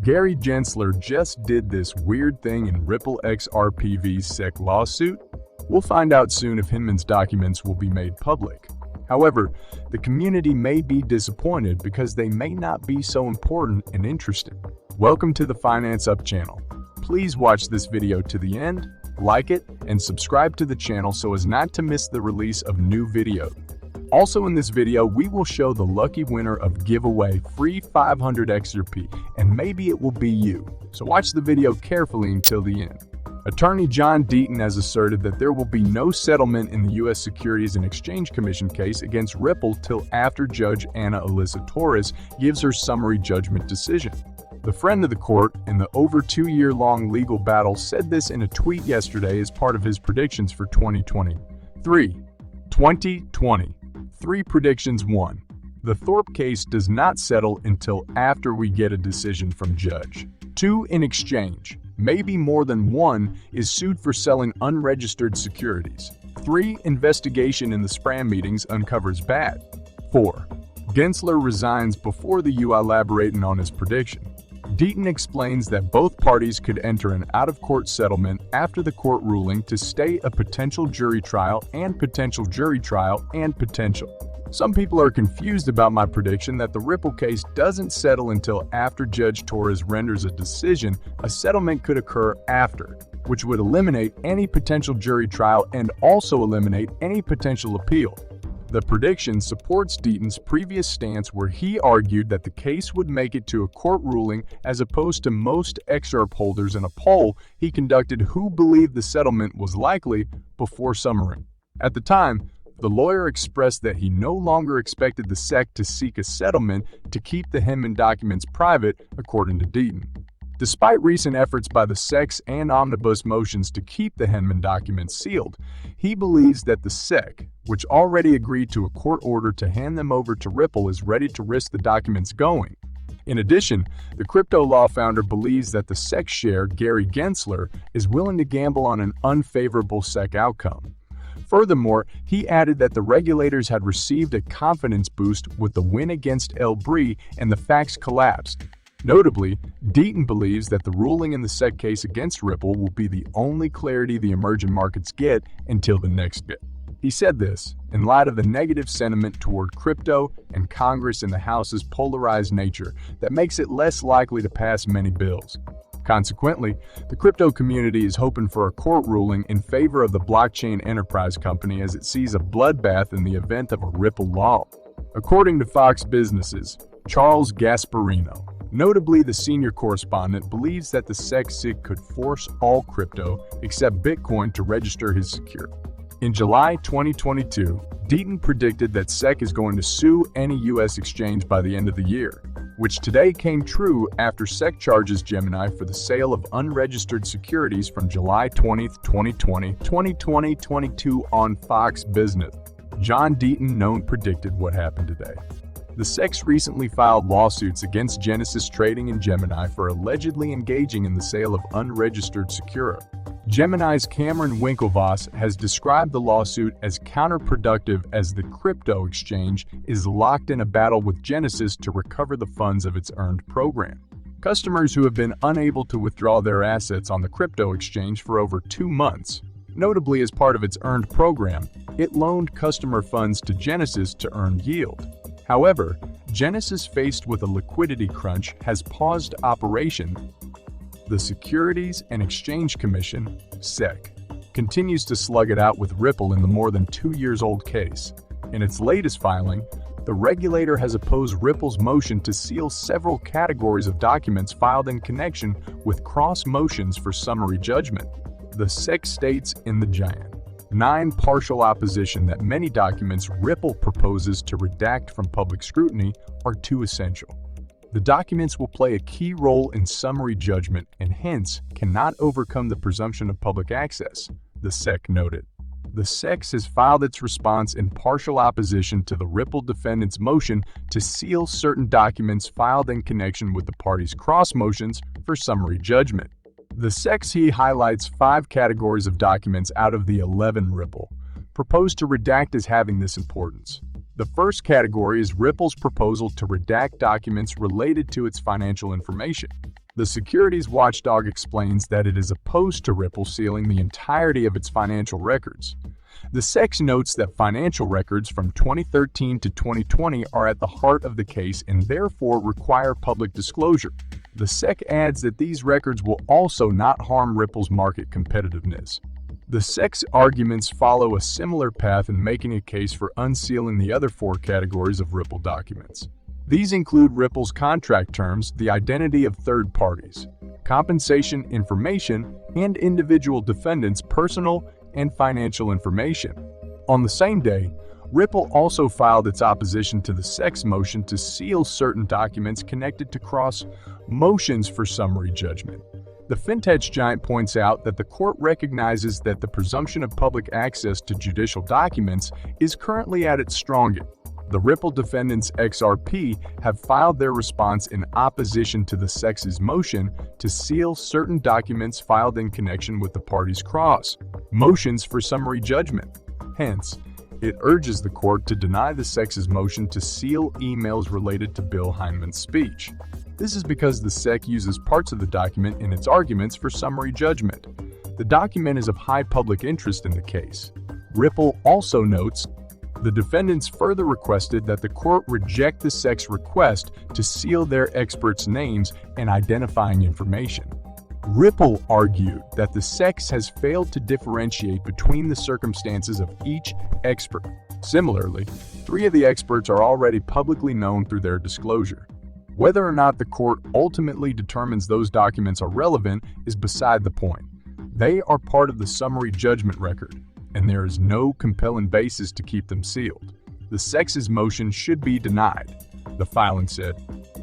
Gary Gensler just did this weird thing in Ripple XRP's SEC lawsuit. We'll find out soon if Hinman's documents will be made public. However, the community may be disappointed because they may not be so important and interesting. Welcome to the Finance Up channel. Please watch this video to the end, like it, and subscribe to the channel so as not to miss the release of new videos. Also in this video, we will show the lucky winner of giveaway free 500 XRP, and maybe it will be you. So watch the video carefully until the end. Attorney John Deaton has asserted that there will be no settlement in the U.S. Securities and Exchange Commission case against Ripple till after Judge Ana Elisa Torres gives her summary judgment decision. The friend of the court in the over 2-year-long legal battle said this in a tweet yesterday as part of his predictions for 2023. 2020. 3 predictions. 1. The Thorpe case does not settle until after we get a decision from Judge. 2. In exchange, maybe more than one is sued for selling unregistered securities. 3. Investigation in the SPRAM meetings uncovers bad. 4. Gensler resigns before the UI elaborating on his prediction. Deaton explains that both parties could enter an out-of-court settlement after the court ruling to stay a potential jury trial and potential jury trial and potential. Some people are confused about my prediction that the Ripple case doesn't settle until after Judge Torres renders a decision. A settlement could occur after, which would eliminate any potential jury trial and also eliminate any potential appeal. The prediction supports Deaton's previous stance where he argued that the case would make it to a court ruling as opposed to most XRP holders in a poll he conducted who believed the settlement was likely before summarizing. At the time, the lawyer expressed that he no longer expected the SEC to seek a settlement to keep the Hinman documents private, according to Deaton. Despite recent efforts by the SEC and omnibus motions to keep the Hinman documents sealed, he believes that the SEC, which already agreed to a court order to hand them over to Ripple, is ready to risk the documents going. In addition, the crypto law founder believes that the SEC chair, Gary Gensler, is willing to gamble on an unfavorable SEC outcome. Furthermore, he added that the regulators had received a confidence boost with the win against El Bree and the facts collapsed. Notably, Deaton believes that the ruling in the SEC case against Ripple will be the only clarity the emerging markets get until the next bit. He said this in light of the negative sentiment toward crypto and Congress and the House's polarized nature that makes it less likely to pass many bills. Consequently, the crypto community is hoping for a court ruling in favor of the blockchain enterprise company as it sees a bloodbath in the event of a Ripple law. According to Fox Business's Charles Gasparino, notably, the senior correspondent believes that the SEC could force all crypto except Bitcoin to register his security. In July 2022, Deaton predicted that SEC is going to sue any U.S. exchange by the end of the year, which today came true after SEC charges Gemini for the sale of unregistered securities from July 20, 2022 on Fox Business. John Deaton predicted what happened today. The SEC recently filed lawsuits against Genesis Trading and Gemini for allegedly engaging in the sale of unregistered securities. Gemini's Cameron Winklevoss has described the lawsuit as counterproductive as the crypto exchange is locked in a battle with Genesis to recover the funds of its earned program. Customers who have been unable to withdraw their assets on the crypto exchange for over 2 months. Notably, as part of its earned program, it loaned customer funds to Genesis to earn yield. However, Genesis, faced with a liquidity crunch, has paused operation. The Securities and Exchange Commission, SEC, continues to slug it out with Ripple in the more than 2-year-old case. In its latest filing, the regulator has opposed Ripple's motion to seal several categories of documents filed in connection with cross motions for summary judgment. The SEC states in the giant 9 partial opposition that many documents Ripple proposes to redact from public scrutiny are too essential. The documents will play a key role in summary judgment and hence cannot overcome the presumption of public access, the SEC noted. The SEC has filed its response in partial opposition to the Ripple defendants' motion to seal certain documents filed in connection with the parties' cross motions for summary judgment. The SEC highlights 5 categories of documents out of the 11 Ripple proposed to redact as having this importance. The first category is Ripple's proposal to redact documents related to its financial information. The securities watchdog explains that it is opposed to Ripple sealing the entirety of its financial records. The SEC notes that financial records from 2013 to 2020 are at the heart of the case and therefore require public disclosure. The SEC adds that these records will also not harm Ripple's market competitiveness. The SEC's arguments follow a similar path in making a case for unsealing the other four categories of Ripple documents. These include Ripple's contract terms, the identity of third parties, compensation information, and individual defendants' personal and financial information. On the same day, Ripple also filed its opposition to the SEC's motion to seal certain documents connected to cross motions for summary judgment. The fintech giant points out that the court recognizes that the presumption of public access to judicial documents is currently at its strongest. The Ripple defendants XRP have filed their response in opposition to the SEC's motion to seal certain documents filed in connection with the parties' cross motions for summary judgment. Hence, it urges the court to deny the SEC's motion to seal emails related to Bill Heineman's speech. This is because the SEC uses parts of the document in its arguments for summary judgment. The document is of high public interest in the case. Ripple also notes the defendants further requested that the court reject the SEC's request to seal their experts' names and identifying information. Ripple argued that the SEC has failed to differentiate between the circumstances of each expert. Similarly, 3 of the experts are already publicly known through their disclosure. Whether or not the court ultimately determines those documents are relevant is beside the point. They are part of the summary judgment record, and there is no compelling basis to keep them sealed. The SEC's motion should be denied, the filing said.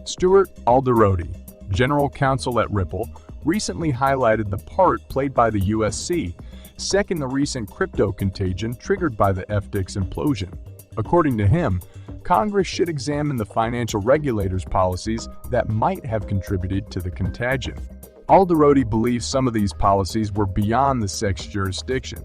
Stuart Alderoty, general counsel at Ripple, recently highlighted the part played by the SEC in the recent crypto contagion triggered by the FTX implosion. According to him, Congress should examine the financial regulators' policies that might have contributed to the contagion. Alderoty believes some of these policies were beyond the SEC's jurisdiction.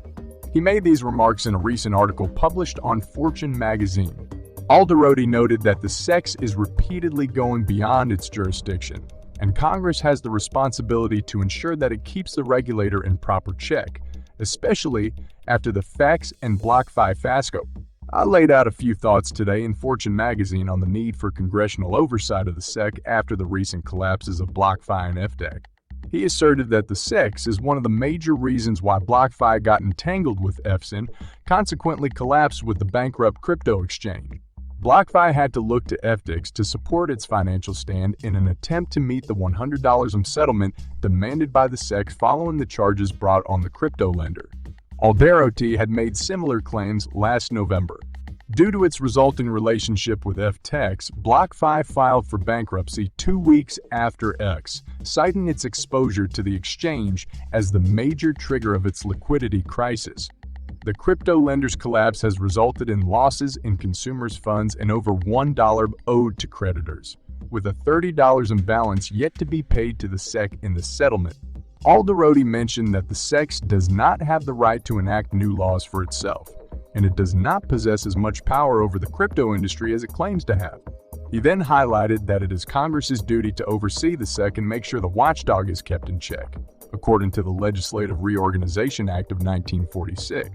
He made these remarks in a recent article published on Fortune magazine. Alderoty noted that the SEC is repeatedly going beyond its jurisdiction, and Congress has the responsibility to ensure that it keeps the regulator in proper check, especially after the FACS and BlockFi fiasco. I laid out a few thoughts today in Fortune magazine on the need for congressional oversight of the SEC after the recent collapses of BlockFi and FTX. He asserted that the SEC is one of the major reasons why BlockFi got entangled with FSIN, consequently collapsed with the bankrupt crypto exchange. BlockFi had to look to FTX to support its financial stand in an attempt to meet the $100 in settlement demanded by the SEC following the charges brought on the crypto lender. Alderoty had made similar claims last November. Due to its resulting relationship with FTX, BlockFi filed for bankruptcy 2 weeks after X, citing its exposure to the exchange as the major trigger of its liquidity crisis. The crypto lender's collapse has resulted in losses in consumers' funds and over $1 owed to creditors, with a $30 in balance yet to be paid to the SEC in the settlement. Alderoty mentioned that the SEC does not have the right to enact new laws for itself, and it does not possess as much power over the crypto industry as it claims to have. He then highlighted that it is Congress's duty to oversee the SEC and make sure the watchdog is kept in check, according to the Legislative Reorganization Act of 1946.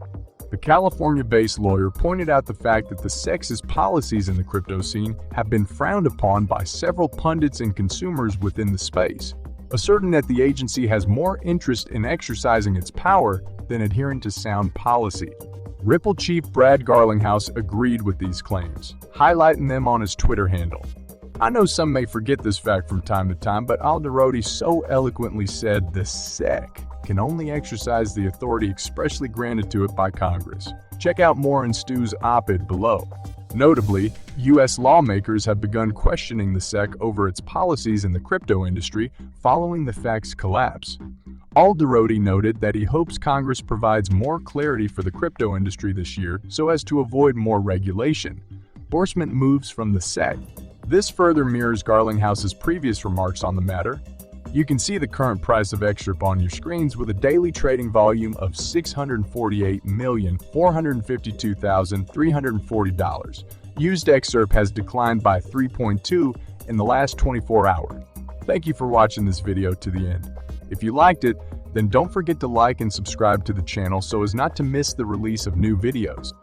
The California-based lawyer pointed out the fact that the SEC's policies in the crypto scene have been frowned upon by several pundits and consumers within the space, asserting that the agency has more interest in exercising its power than adhering to sound policy. Ripple chief Brad Garlinghouse agreed with these claims, highlighting them on his Twitter handle. I know some may forget this fact from time to time, but Alderoty so eloquently said the SEC can only exercise the authority expressly granted to it by Congress. Check out more in Stu's op-ed below. Notably, U.S. lawmakers have begun questioning the SEC over its policies in the crypto industry following the FACS collapse. Alderoty noted that he hopes Congress provides more clarity for the crypto industry this year so as to avoid more regulation. Enforcement moves from the SEC. This further mirrors Garlinghouse's previous remarks on the matter. You can see the current price of XRP on your screens with a daily trading volume of $648,452,340. Used XRP has declined by 3.2 in the last 24 hours. Thank you for watching this video to the end. If you liked it, then don't forget to like and subscribe to the channel so as not to miss the release of new videos.